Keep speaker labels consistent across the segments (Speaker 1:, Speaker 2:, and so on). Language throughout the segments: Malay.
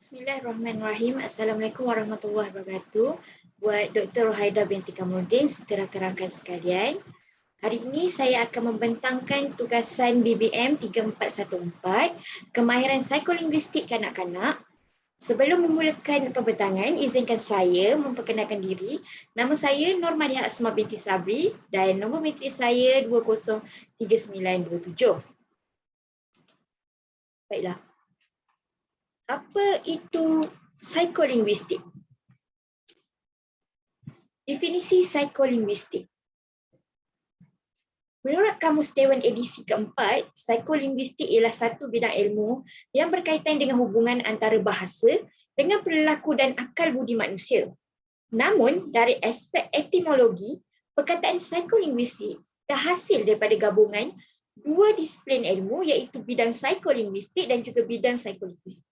Speaker 1: Bismillahirrahmanirrahim. Assalamualaikum warahmatullahi wabarakatuh. Buat Dr. Rohaida binti Kamaldin, serta rakan-rakan sekalian. Hari ini saya akan membentangkan tugasan BBM 3414, Kemahiran Psikolinguistik Kanak-kanak. Sebelum memulakan pembentangan, izinkan saya memperkenalkan diri. Nama saya Nur Madiha Asma binti Sabri dan nombor matrik saya 203927. Baiklah. Apa itu psikolinguistik? Definisi psikolinguistik. Menurut Kamus Dewan edisi keempat, psikolinguistik ialah satu bidang ilmu yang berkaitan dengan hubungan antara bahasa dengan perilaku dan akal budi manusia. Namun, dari aspek etimologi, perkataan psikolinguistik terhasil daripada gabungan dua disiplin ilmu iaitu bidang psikolinguistik dan juga bidang psikolinguistik.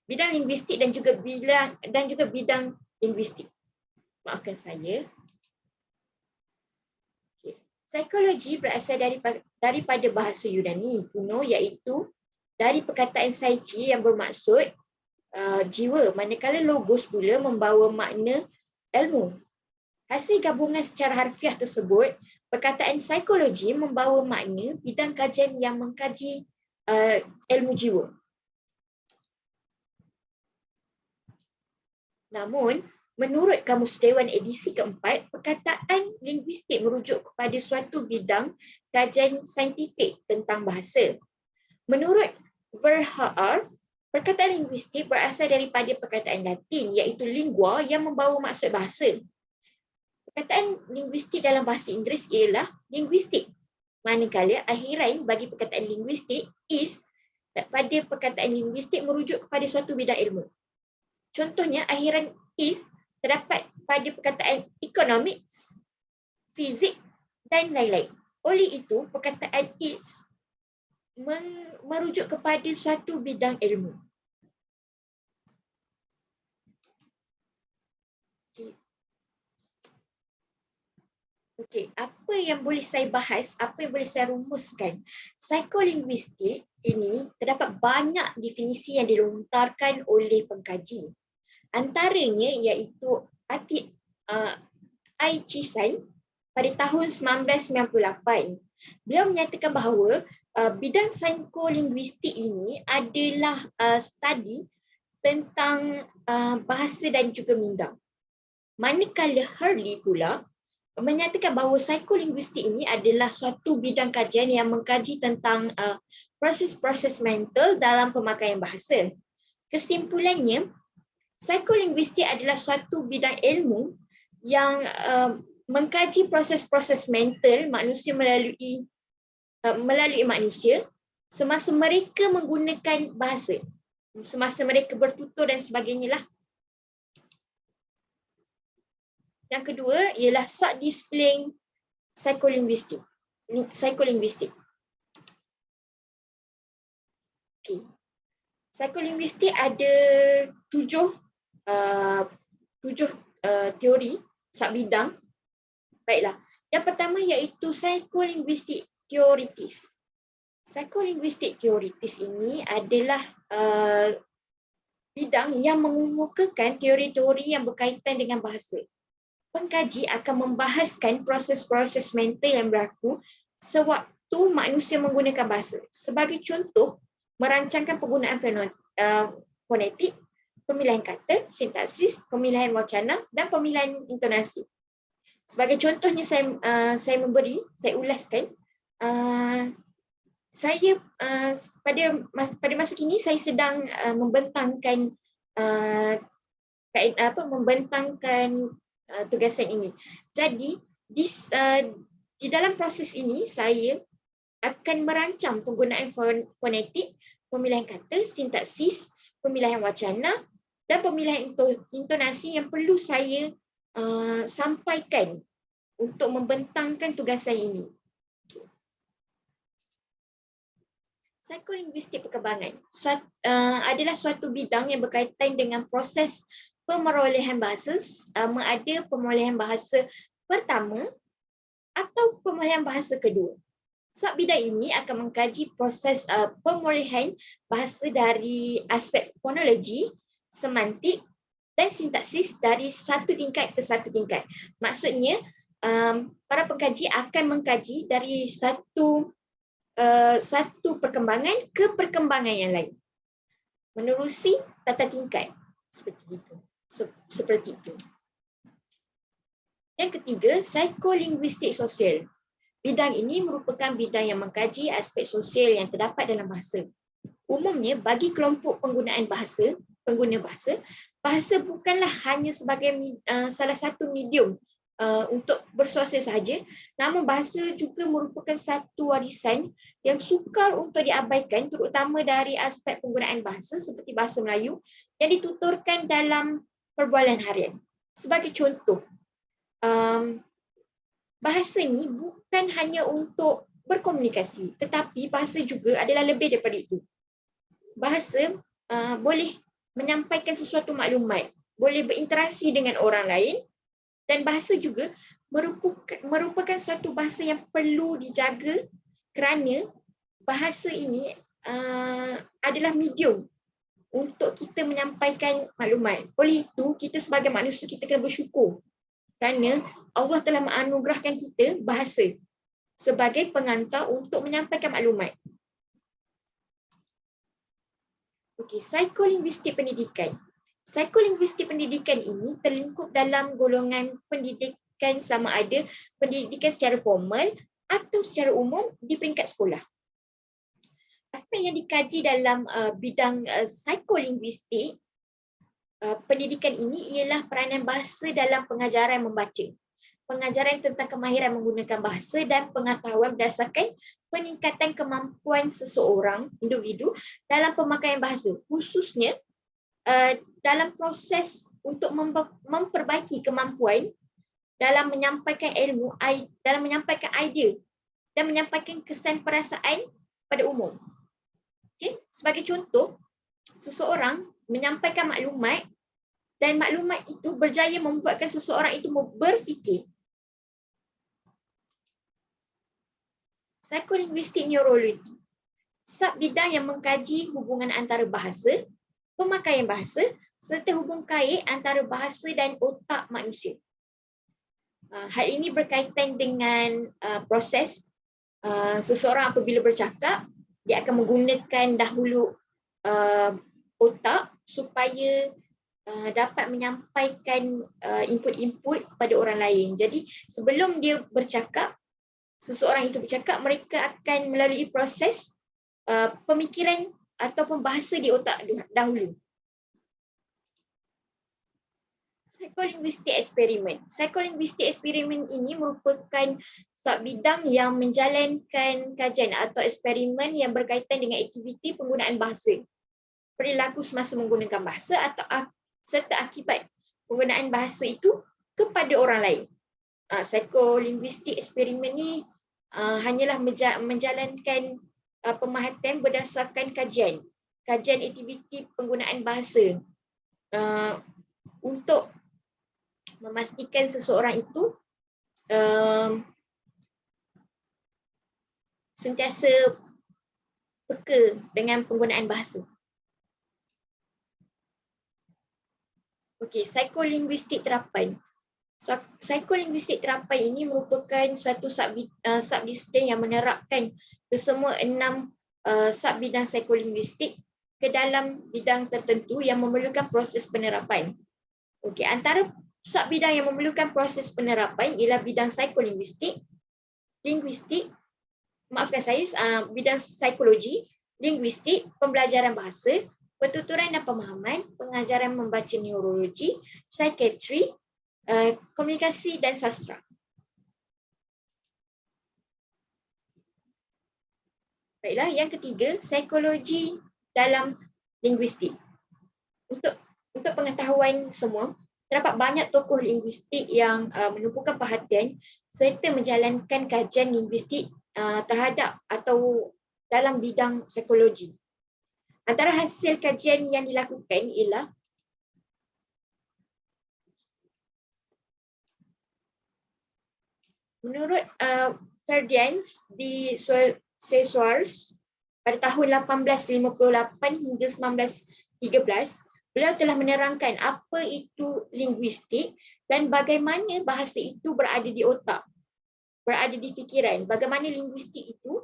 Speaker 1: Bidang linguistik dan juga bidang linguistik. Maafkan saya. Psikologi berasal daripada bahasa Yunani kuno iaitu dari perkataan psyche yang bermaksud jiwa, manakala logos pula membawa makna ilmu. Hasil gabungan secara harfiah tersebut, perkataan psikologi membawa makna bidang kajian yang mengkaji ilmu jiwa. Namun, menurut Kamus Dewan edisi keempat, perkataan linguistik merujuk kepada suatu bidang kajian saintifik tentang bahasa. Menurut Verhaer, perkataan linguistik berasal daripada perkataan Latin iaitu lingua yang membawa maksud bahasa. Perkataan linguistik dalam bahasa Inggeris ialah linguistik. Manakala akhiran bagi perkataan linguistik is pada perkataan linguistik merujuk kepada suatu bidang ilmu. Contohnya, akhiran is terdapat pada perkataan economics, fizik dan lain-lain. Oleh itu, perkataan is merujuk kepada suatu bidang ilmu. Okey, apa yang boleh saya bahas, apa yang boleh saya rumuskan? Psikolinguistik ini terdapat banyak definisi yang dilontarkan oleh pengkaji. Antaranya iaitu I. Chisan pada tahun 1998. Beliau menyatakan bahawa bidang psikolinguistik ini adalah studi tentang bahasa dan juga minda. Manakala Hurley pula menyatakan bahawa psikolinguistik ini adalah suatu bidang kajian yang mengkaji tentang proses-proses mental dalam pemakaian bahasa. Kesimpulannya, psikolinguistik adalah suatu bidang ilmu yang mengkaji proses-proses mental manusia melalui manusia semasa mereka menggunakan bahasa, semasa mereka bertutur dan sebagainya lah. Yang kedua ialah subdisiplin psikolinguistik. Okay. Psikolinguistik ada tujuh teori subbidang. Baiklah. Yang pertama iaitu psikolinguistik teoritis. Psikolinguistik teoritis ini adalah bidang yang mengemukakan teori-teori yang berkaitan dengan bahasa. Pengkaji akan membahaskan proses-proses mental yang berlaku sewaktu manusia menggunakan bahasa. Sebagai contoh, merancangkan penggunaan fonetik, pemilihan kata, sintaksis, pemilihan wacana dan pemilihan intonasi. Sebagai contohnya saya ulaskan. Saya pada masa kini saya sedang membentangkan tugasan ini. Jadi di dalam proses ini saya akan merancang penggunaan fonetik, pemilihan kata, sintaksis, pemilihan wacana dan pemilihan intonasi yang perlu saya sampaikan untuk membentangkan tugasan ini. Psikolinguistik perkembangan adalah suatu bidang yang berkaitan dengan proses pemerolehan bahasa, ada pemerolehan bahasa pertama atau pemerolehan bahasa kedua. Subbidang ini akan mengkaji proses pemulihan bahasa dari aspek fonologi, semantik dan sintaksis dari satu tingkat ke satu tingkat. Maksudnya, para pengkaji akan mengkaji dari satu perkembangan ke perkembangan yang lain, menerusi tata tingkat seperti itu. Seperti itu. Yang ketiga, psikolinguistik sosial. Bidang ini merupakan bidang yang mengkaji aspek sosial yang terdapat dalam bahasa. Umumnya, bagi kelompok pengguna bahasa, bahasa bukanlah hanya sebagai salah satu medium untuk bersosial sahaja, namun bahasa juga merupakan satu warisan yang sukar untuk diabaikan, terutama dari aspek penggunaan bahasa seperti bahasa Melayu yang dituturkan dalam perbualan harian. Sebagai contoh, bahasa ini bukan hanya untuk berkomunikasi, tetapi bahasa juga adalah lebih daripada itu. Bahasa boleh menyampaikan sesuatu maklumat, boleh berinteraksi dengan orang lain, dan bahasa juga merupakan suatu bahasa yang perlu dijaga kerana bahasa ini adalah medium untuk kita menyampaikan maklumat. Oleh itu, kita sebagai manusia kita kena bersyukur kerana Allah telah menganugerahkan kita bahasa sebagai pengantar untuk menyampaikan maklumat. Okey, psikolinguistik pendidikan. Psikolinguistik pendidikan ini terlingkup dalam golongan pendidikan sama ada pendidikan secara formal atau secara umum di peringkat sekolah. Aspek yang dikaji dalam bidang psikolinguistik pendidikan ini ialah peranan bahasa dalam pengajaran membaca, pengajaran tentang kemahiran menggunakan bahasa dan pengetahuan berdasarkan peningkatan kemampuan seseorang, individu dalam pemakaian bahasa, khususnya dalam proses untuk memperbaiki kemampuan dalam menyampaikan ilmu, dalam menyampaikan idea dan menyampaikan kesan perasaan pada umum. Okay? Sebagai contoh, seseorang menyampaikan maklumat dan maklumat itu berjaya membuatkan seseorang itu berfikir. Psikolinguistik neurologi, subbidang yang mengkaji hubungan antara bahasa, pemakaian bahasa serta hubung kait antara bahasa dan otak manusia. Hal ini berkaitan dengan proses seseorang apabila bercakap, dia akan menggunakan dahulu otak supaya dapat menyampaikan input-input kepada orang lain. Jadi sebelum dia bercakap, seseorang itu bercakap, mereka akan melalui proses pemikiran ataupun bahasa di otak dahulu. Psikolinguistik eksperimen. Psikolinguistik eksperimen ini merupakan subbidang yang menjalankan kajian atau eksperimen yang berkaitan dengan aktiviti penggunaan bahasa, perilaku semasa menggunakan bahasa atau serta akibat penggunaan bahasa itu kepada orang lain. Psikolinguistik eksperimen ini hanyalah menjalankan pemerhatian berdasarkan kajian aktiviti penggunaan bahasa untuk memastikan seseorang itu sentiasa peka dengan penggunaan bahasa. Okey, psikolinguistik terapan. Psikolinguistik terapan ini merupakan satu subdisiplin yang menerapkan kesemua 6 subbidang psikolinguistik ke dalam bidang tertentu yang memerlukan proses penerapan. Okey, antara subbidang yang memerlukan proses penerapan ialah bidang psikolinguistik, linguistik, bidang psikologi, linguistik, pembelajaran bahasa, pertuturan dan pemahaman, pengajaran membaca neurologi, psikiatri, komunikasi dan sastra. Baiklah, yang ketiga, psikologi dalam linguistik. Untuk pengetahuan semua, terdapat banyak tokoh linguistik yang menumpukan perhatian serta menjalankan kajian linguistik terhadap atau dalam bidang psikologi. Antara hasil kajian yang dilakukan ialah menurut Ferdinand de Saussure pada tahun 1858 hingga 1913, beliau telah menerangkan apa itu linguistik dan bagaimana bahasa itu berada di otak, berada di fikiran, bagaimana linguistik itu,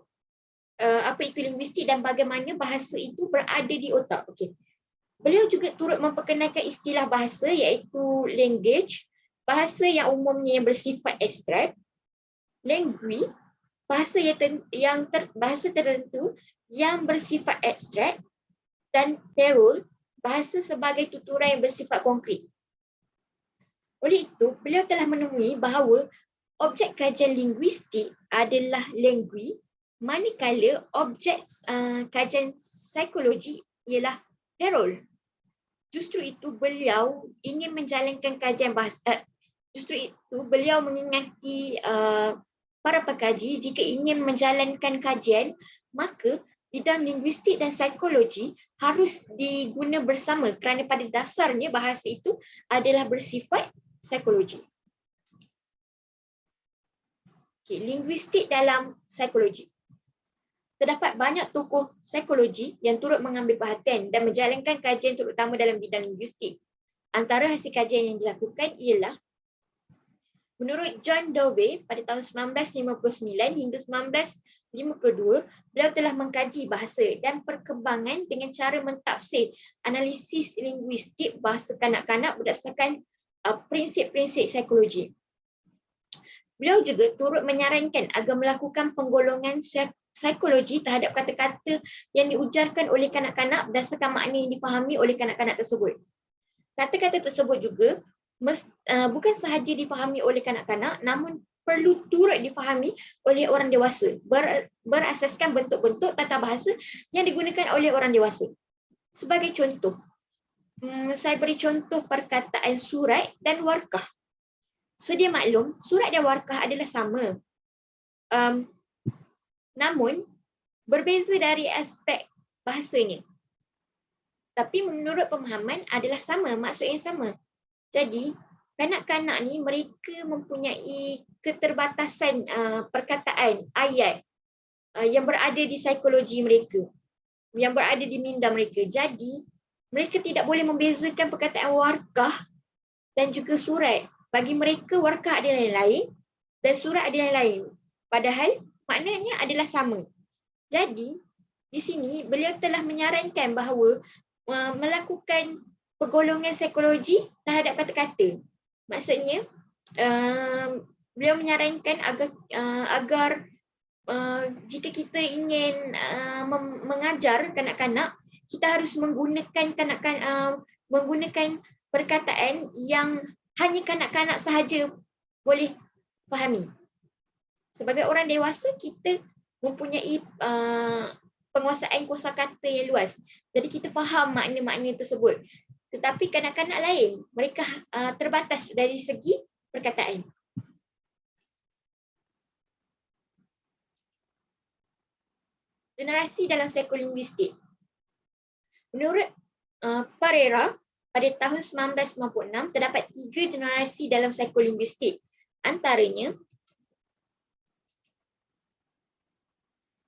Speaker 1: apa itu linguistik dan bagaimana bahasa itu berada di otak. Okay. Beliau juga turut memperkenalkan istilah bahasa iaitu language, bahasa yang umumnya yang bersifat abstrak, language, bahasa bahasa tertentu yang bersifat abstrak, dan parole, bahasa sebagai tuturan yang bersifat konkret. Oleh itu, beliau telah menemui bahawa objek kajian linguistik adalah language, manakala objek kajian psikologi ialah parole. Justru itu beliau ingin menjalankan kajian bahasa. Justru itu beliau mengingati para pekaji jika ingin menjalankan kajian, maka bidang linguistik dan psikologi harus diguna bersama kerana pada dasarnya bahasa itu adalah bersifat psikologi. Okay, linguistik dalam psikologi. Terdapat banyak tokoh psikologi yang turut mengambil perhatian dan menjalankan kajian terutama dalam bidang linguistik. Antara hasil kajian yang dilakukan ialah menurut John Dewey pada tahun 1959 hingga 1952, beliau telah mengkaji bahasa dan perkembangan dengan cara mentafsir analisis linguistik bahasa kanak-kanak berdasarkan prinsip-prinsip psikologi. Beliau juga turut menyarankan agar melakukan penggolongan psikologi terhadap kata-kata yang diujarkan oleh kanak-kanak berdasarkan makna yang difahami oleh kanak-kanak tersebut. Kata-kata tersebut juga bukan sahaja difahami oleh kanak-kanak, namun perlu turut difahami oleh orang dewasa berasaskan bentuk-bentuk tata bahasa yang digunakan oleh orang dewasa. Sebagai contoh, saya beri contoh perkataan surat dan warkah. Sedia maklum, surat dan warkah adalah sama. Namun, berbeza dari aspek bahasanya. Tapi menurut pemahaman adalah sama, maksud yang sama. Jadi, kanak-kanak ni mereka mempunyai keterbatasan perkataan, ayat yang berada di psikologi mereka, yang berada di minda mereka. Jadi, mereka tidak boleh membezakan perkataan warkah dan juga surat. Bagi mereka, warkah adalah yang lain dan surat adalah yang lain. Padahal, maknanya adalah sama. Jadi, di sini beliau telah menyarankan bahawa melakukan penggolongan psikologi terhadap kata-kata. Maksudnya, beliau menyarankan agar jika kita ingin mengajar kanak-kanak, kita harus menggunakan perkataan yang hanya kanak-kanak sahaja boleh fahami. Sebagai orang dewasa, kita mempunyai penguasaan kosakata yang luas. Jadi kita faham makna-makna tersebut. Tetapi kanak-kanak lain, mereka terbatas dari segi perkataan. Generasi dalam psikolinguistik. Menurut Pereira, pada tahun 1996, terdapat 3 generasi dalam psikolinguistik. Antaranya,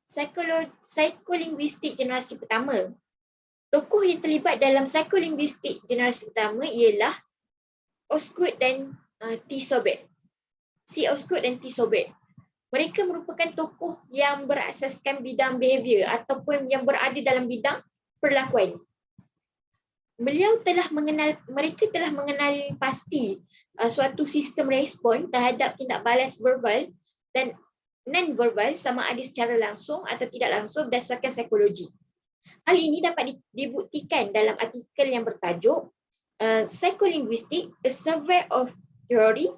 Speaker 1: psikolinguistik generasi pertama. Tokoh yang terlibat dalam psikolinguistik generasi pertama ialah Osgood dan T. Sobek. C. Osgood dan T. Sobek. Mereka merupakan tokoh yang berasaskan bidang behavior ataupun yang berada dalam bidang perlakuan. Mereka telah mengenal pasti suatu sistem respon terhadap tindak balas verbal dan non-verbal sama ada secara langsung atau tidak langsung berdasarkan psikologi. Hal ini dapat dibuktikan dalam artikel yang bertajuk Psycholinguistics, a Survey of Theory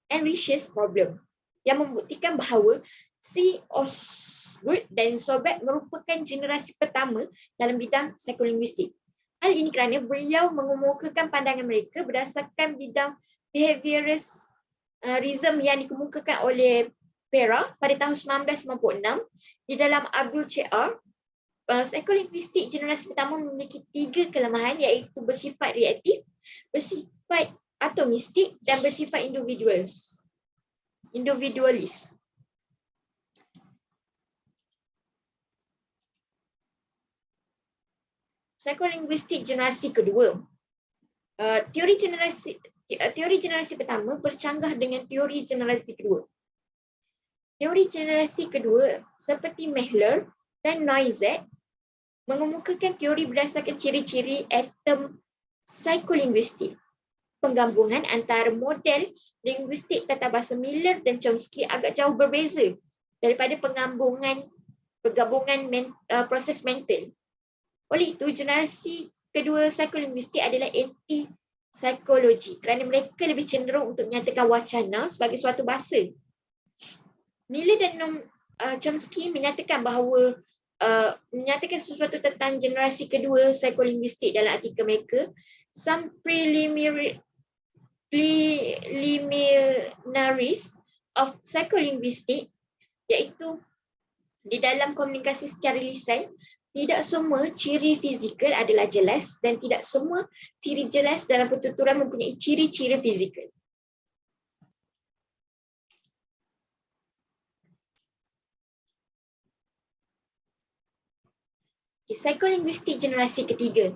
Speaker 1: and Research Problem, yang membuktikan bahawa C. Osgood dan Sobek merupakan generasi pertama dalam bidang psikolinguistik. Hal ini kerana beliau mengemukakan pandangan mereka berdasarkan bidang behaviorism yang dikemukakan oleh Pereira pada tahun 1996 di dalam Abdul C.R. Psikolinguistik generasi pertama memiliki 3 kelemahan, iaitu bersifat reaktif, bersifat atomistik dan bersifat individualis. psikolinguistik generasi kedua. Teori generasi pertama bercanggah dengan teori generasi kedua. Teori generasi kedua seperti Mehler dan Noizet mengemukakan teori berdasarkan ciri-ciri atom psikolinguistik. Penggabungan antara model linguistik tata bahasa Miller dan Chomsky agak jauh berbeza daripada penggabungan proses mental. Oleh itu, generasi kedua psikolinguistik adalah anti-psikologi kerana mereka lebih cenderung untuk menyatakan wacana sebagai suatu bahasa. Miller dan Chomsky menyatakan menyatakan sesuatu tentang generasi kedua psikolinguistik dalam artikel mereka, some preliminaries of psycholinguistics, iaitu di dalam komunikasi secara lisan, tidak semua ciri fizikal adalah jelas dan tidak semua ciri jelas dalam pertuturan mempunyai ciri-ciri fizikal. Psikolinguistik generasi ketiga.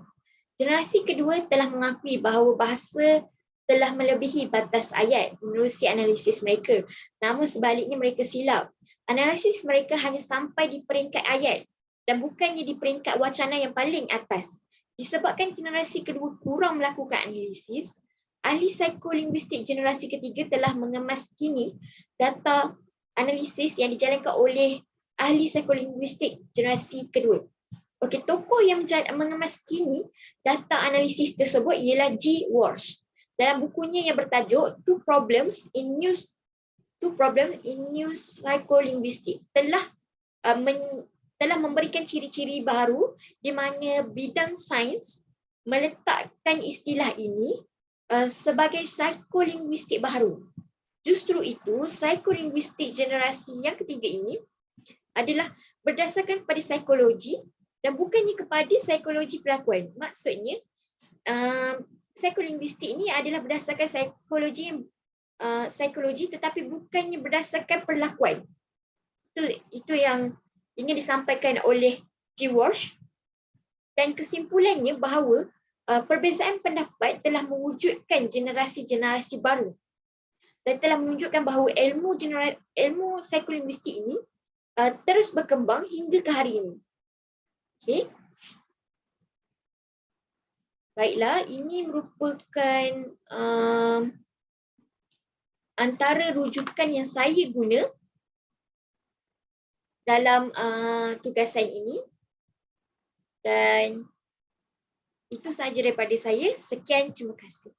Speaker 1: Generasi kedua telah mengakui bahawa bahasa telah melebihi batas ayat menerusi analisis mereka. Namun sebaliknya mereka silap. Analisis mereka hanya sampai di peringkat ayat dan bukannya di peringkat wacana yang paling atas. Disebabkan generasi kedua kurang melakukan analisis, ahli psikolinguistik generasi ketiga telah mengemaskini data analisis yang dijalankan oleh ahli psikolinguistik generasi kedua. Okey, tokoh yang mengemaskini data analisis tersebut ialah G. Walsh. Dalam bukunya yang bertajuk Two Problems in New Psycholinguistics telah memberikan ciri-ciri baru di mana bidang sains meletakkan istilah ini sebagai psikolinguistik baru. Justru itu, psikolinguistik generasi yang ketiga ini adalah berdasarkan pada psikologi dan bukannya kepada psikologi perlakuan. Maksudnya, psikolinguistik ini adalah berdasarkan psikologi tetapi bukannya berdasarkan perlakuan. Itu yang ingin disampaikan oleh G. Walsh. Dan kesimpulannya bahawa perbezaan pendapat telah mewujudkan generasi-generasi baru dan telah menunjukkan bahawa ilmu psikolinguistik ini terus berkembang hingga ke hari ini. Okey. Baiklah, ini merupakan antara rujukan yang saya guna dalam tugasan ini. Dan itu sahaja daripada saya. Sekian, terima kasih.